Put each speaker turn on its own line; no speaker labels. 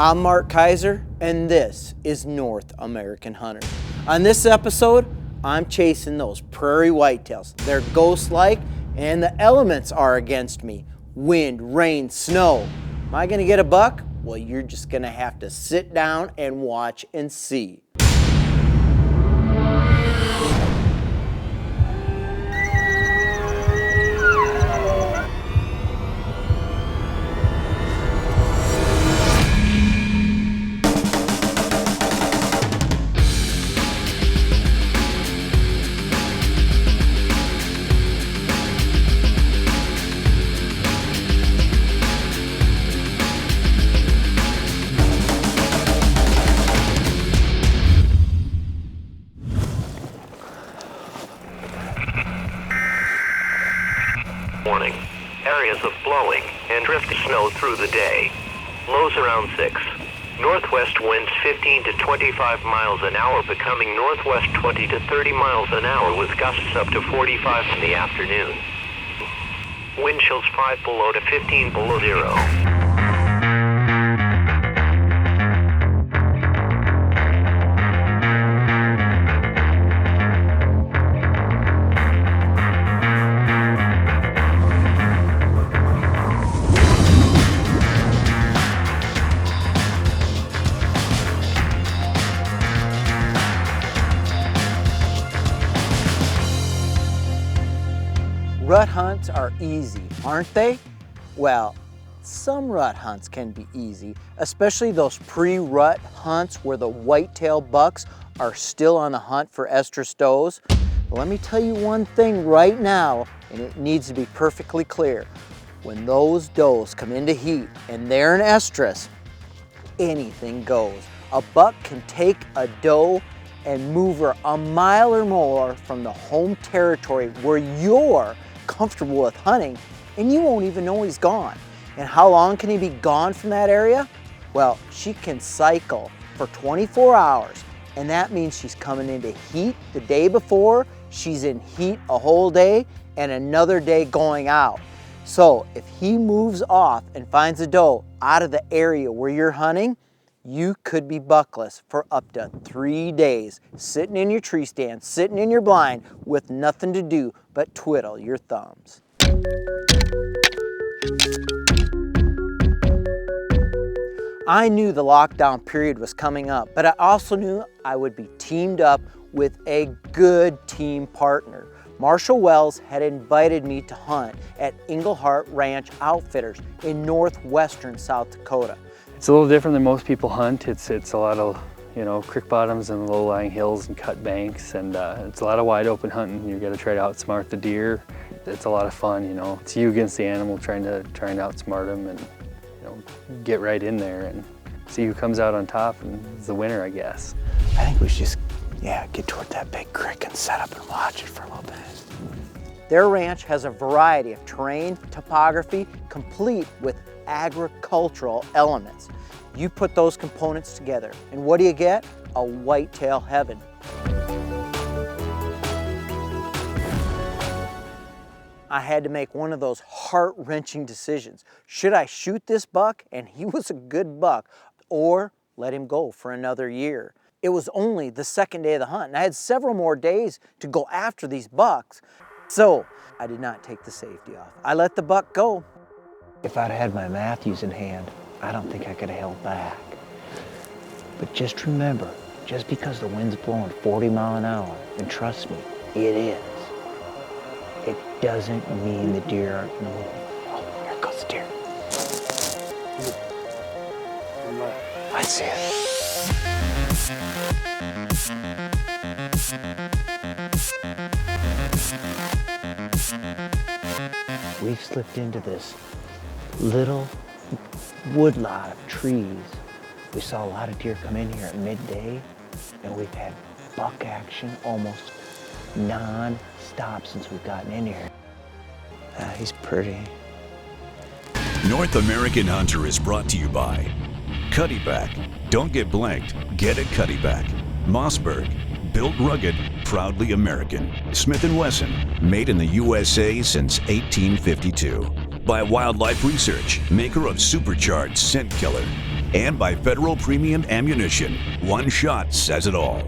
I'm Mark Kayser, and this is North American Hunter. On this episode, I'm chasing those prairie whitetails. They're ghost-like, and the elements are against me. Wind, rain, snow. Am I gonna get a buck? Well, you're just gonna have to sit down and watch and see.
Morning. Areas of blowing and drifting snow through the day. Lows around 6. Northwest winds 15 to 25 miles an hour, becoming northwest 20 to 30 miles an hour with gusts up to 45 in the afternoon. Wind chills 5 below to 15 below zero.
Rut hunts are easy, aren't they? Well, some rut hunts can be easy, especially those pre-rut hunts where the whitetail bucks are still on the hunt for estrus does. But let me tell you one thing right now, and it needs to be perfectly clear. When those does come into heat and they're an estrus, anything goes. A buck can take a doe and move her a mile or more from the home territory where you're comfortable with hunting, and you won't even know he's gone. And how long can he be gone from that area? Well, she can cycle for 24 hours, and that means she's coming into heat the day before, she's in heat a whole day, and another day going out. So if he moves off and finds a doe out of the area where you're hunting, you could be buckless for up to 3 days, sitting in your tree stand, sitting in your blind with nothing to do but twiddle your thumbs. I knew the lockdown period was coming up, but I also knew I would be teamed up with a good team partner. Marshall Wells had invited me to hunt at Englehart Ranch Outfitters in northwestern South Dakota.
It's a little different than most people hunt. It's a lot of, creek bottoms and low-lying hills and cut banks, and it's a lot of wide open hunting. You got to try to outsmart the deer. It's a lot of fun, It's you against the animal, trying to outsmart them and get right in there and see who comes out on top and is the winner, I guess.
I think we should just, get toward that big creek and set up and watch it for a little bit. Their ranch has a variety of terrain, topography, complete with agricultural elements. You put those components together, and what do you get? A whitetail heaven. I had to make one of those heart-wrenching decisions. Should I shoot this buck, and he was a good buck, or let him go for another year? It was only the second day of the hunt, and I had several more days to go after these bucks. So I did not take the safety off. I let the buck go.
If I'd had my Matthews in hand, I don't think I could have held back. But just remember, just because the wind's blowing 40 miles an hour, and trust me, it is, it doesn't mean the deer aren't moving. Oh, here goes the deer. I see it. We've slipped into this little woodlot of trees. We saw a lot of deer come in here at midday, and we've had buck action almost non-stop since we've gotten in here. He's pretty.
North American Hunter is brought to you by Cuddyback. Don't get blanked, get a Cuddyback. Mossberg, built rugged, proudly American. Smith & Wesson, made in the USA since 1852. By Wildlife Research, maker of supercharged scent killer. And by Federal Premium Ammunition. One shot says it all.